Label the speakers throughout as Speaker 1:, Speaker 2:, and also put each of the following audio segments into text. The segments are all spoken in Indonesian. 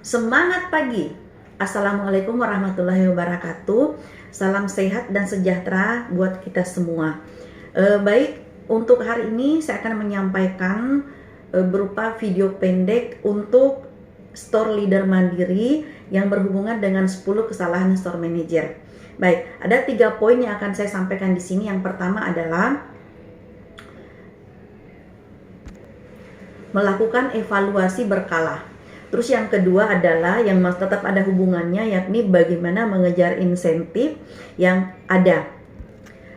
Speaker 1: Semangat pagi. Assalamualaikum warahmatullahi wabarakatuh. Salam sehat dan sejahtera buat kita semua. Baik, untuk hari ini saya akan menyampaikan berupa video pendek untuk store leader mandiri yang berhubungan dengan 10 kesalahan store manager. Baik, ada 3 poin yang akan saya sampaikan di sini. Yang pertama adalah melakukan evaluasi berkala. Terus yang kedua adalah yang tetap ada hubungannya, yakni bagaimana mengejar insentif yang ada,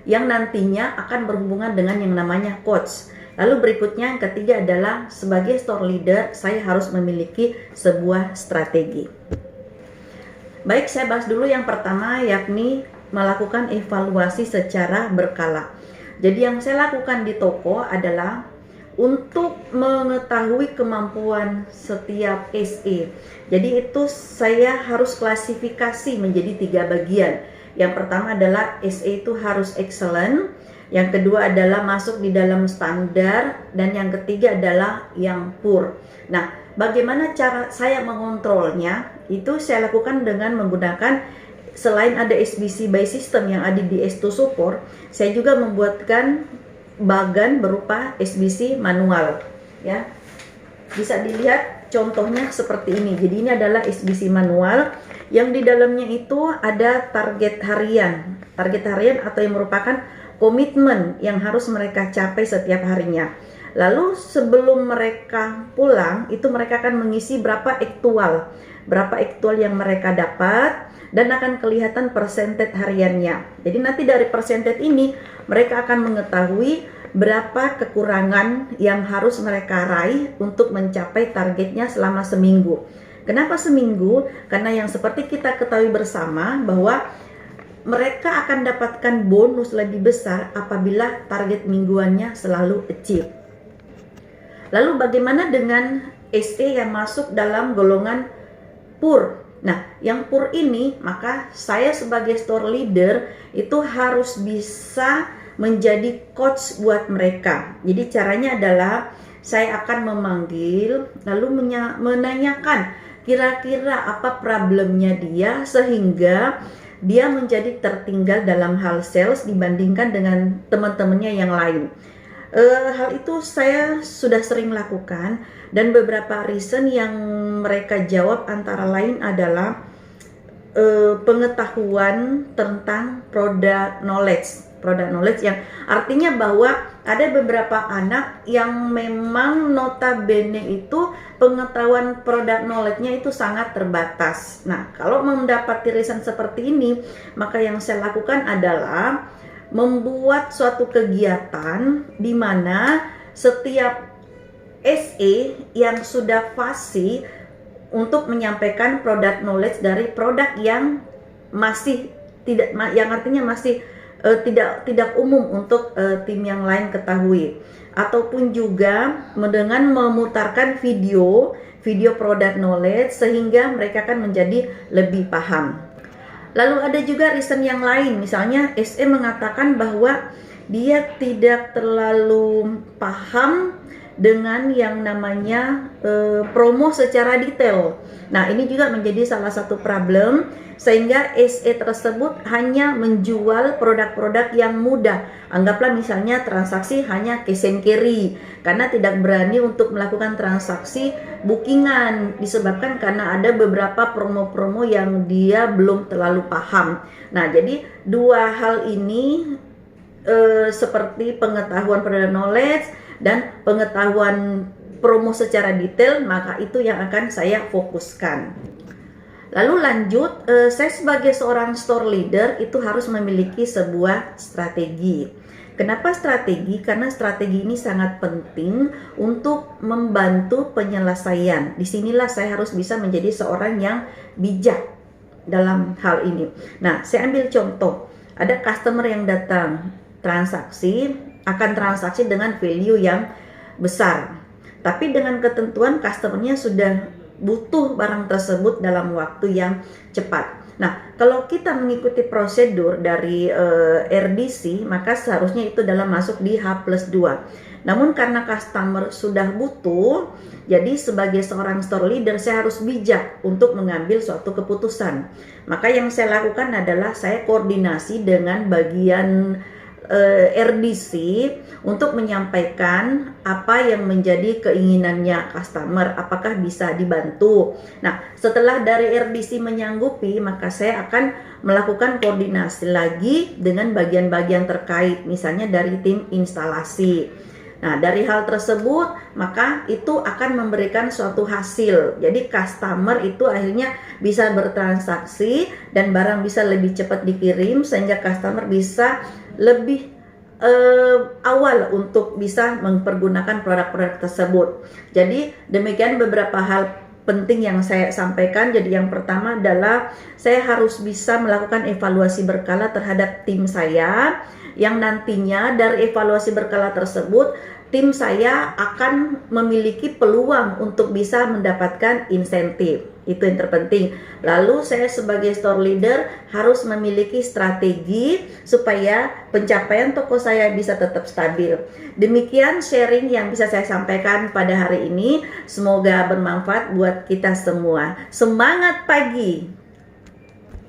Speaker 1: yang nantinya akan berhubungan dengan yang namanya coach. Lalu berikutnya yang ketiga adalah sebagai store leader saya harus memiliki sebuah strategi. Baik, saya bahas dulu yang pertama, yakni melakukan evaluasi secara berkala. Jadi yang saya lakukan di toko adalah untuk mengetahui kemampuan setiap SE. Jadi itu saya harus klasifikasi menjadi 3 bagian. Yang pertama adalah SE itu harus excellent, yang kedua adalah masuk di dalam standar, dan yang ketiga adalah yang poor. Nah, bagaimana cara saya mengontrolnya? Itu saya lakukan dengan menggunakan, selain ada SBC by system yang ada di S2 support, saya juga membuatkan bagan berupa SBC manual, ya. Bisa dilihat contohnya seperti ini. Jadi ini adalah SBC manual yang di dalamnya itu ada target harian atau yang merupakan komitmen yang harus mereka capai setiap harinya. Lalu sebelum mereka pulang itu mereka akan mengisi berapa aktual yang mereka dapat, dan akan kelihatan persentage hariannya. Jadi nanti dari persentage ini mereka akan mengetahui berapa kekurangan yang harus mereka raih untuk mencapai targetnya selama seminggu. Kenapa seminggu? Karena yang seperti kita ketahui bersama bahwa mereka akan dapatkan bonus lebih besar apabila target mingguannya selalu achieve. Lalu bagaimana dengan SE yang masuk dalam golongan poor? Nah, yang poor ini, maka saya sebagai store leader itu harus bisa menjadi coach buat mereka. Jadi caranya adalah saya akan memanggil lalu menanyakan kira-kira apa problemnya dia sehingga dia menjadi tertinggal dalam hal sales dibandingkan dengan teman-temannya yang lain. Hal itu saya sudah sering lakukan, dan beberapa reason yang mereka jawab antara lain adalah pengetahuan tentang product knowledge yang artinya bahwa ada beberapa anak yang memang notabene itu pengetahuan product knowledge-nya itu sangat terbatas. Nah, kalau mendapati reason seperti ini, maka yang saya lakukan adalah membuat suatu kegiatan di mana setiap SE yang sudah fasih untuk menyampaikan product knowledge dari produk yang masih tidak, yang artinya masih tidak umum untuk tim yang lain ketahui, ataupun juga dengan memutarkan video product knowledge sehingga mereka akan menjadi lebih paham. Lalu ada juga reason yang lain, misalnya SE mengatakan bahwa dia tidak terlalu paham dengan yang namanya promo secara detail. Nah, ini juga menjadi salah satu problem sehingga SE tersebut hanya menjual produk-produk yang mudah. Anggaplah misalnya transaksi hanya cash and carry, karena tidak berani untuk melakukan transaksi bookingan disebabkan karena ada beberapa promo-promo yang dia belum terlalu paham. Nah, jadi dua hal ini seperti pengetahuan product knowledge dan pengetahuan promo secara detail, maka itu yang akan saya fokuskan. Lalu lanjut, saya sebagai seorang store leader itu harus memiliki sebuah strategi. Kenapa strategi? Karena strategi ini sangat penting untuk membantu penyelesaian. Disinilah saya harus bisa menjadi seorang yang bijak dalam hal ini. Nah, saya ambil contoh. Ada customer yang datang akan transaksi dengan value yang besar. Tapi dengan ketentuan customernya sudah butuh barang tersebut dalam waktu yang cepat. Nah, kalau kita mengikuti prosedur dari RDC, maka seharusnya itu dalam masuk di H+2. Namun karena customer sudah butuh, jadi sebagai seorang store leader saya harus bijak untuk mengambil suatu keputusan. Maka yang saya lakukan adalah saya koordinasi dengan bagian RDC untuk menyampaikan apa yang menjadi keinginannya customer, apakah bisa dibantu. Nah, setelah dari RDC menyanggupi, maka saya akan melakukan koordinasi lagi dengan bagian-bagian terkait, misalnya dari tim instalasi. Nah, dari hal tersebut, maka itu akan memberikan suatu hasil. Jadi customer itu akhirnya bisa bertransaksi dan barang bisa lebih cepat dikirim, sehingga customer bisa lebih awal untuk bisa mempergunakan produk-produk tersebut. Jadi demikian beberapa hal penting yang saya sampaikan. Jadi yang pertama adalah saya harus bisa melakukan evaluasi berkala terhadap tim saya, yang nantinya dari evaluasi berkala tersebut tim saya akan memiliki peluang untuk bisa mendapatkan insentif. Itu yang terpenting. Lalu saya sebagai store leader harus memiliki strategi supaya pencapaian toko saya bisa tetap stabil. Demikian sharing yang bisa saya sampaikan pada hari ini. Semoga bermanfaat buat kita semua. Semangat pagi!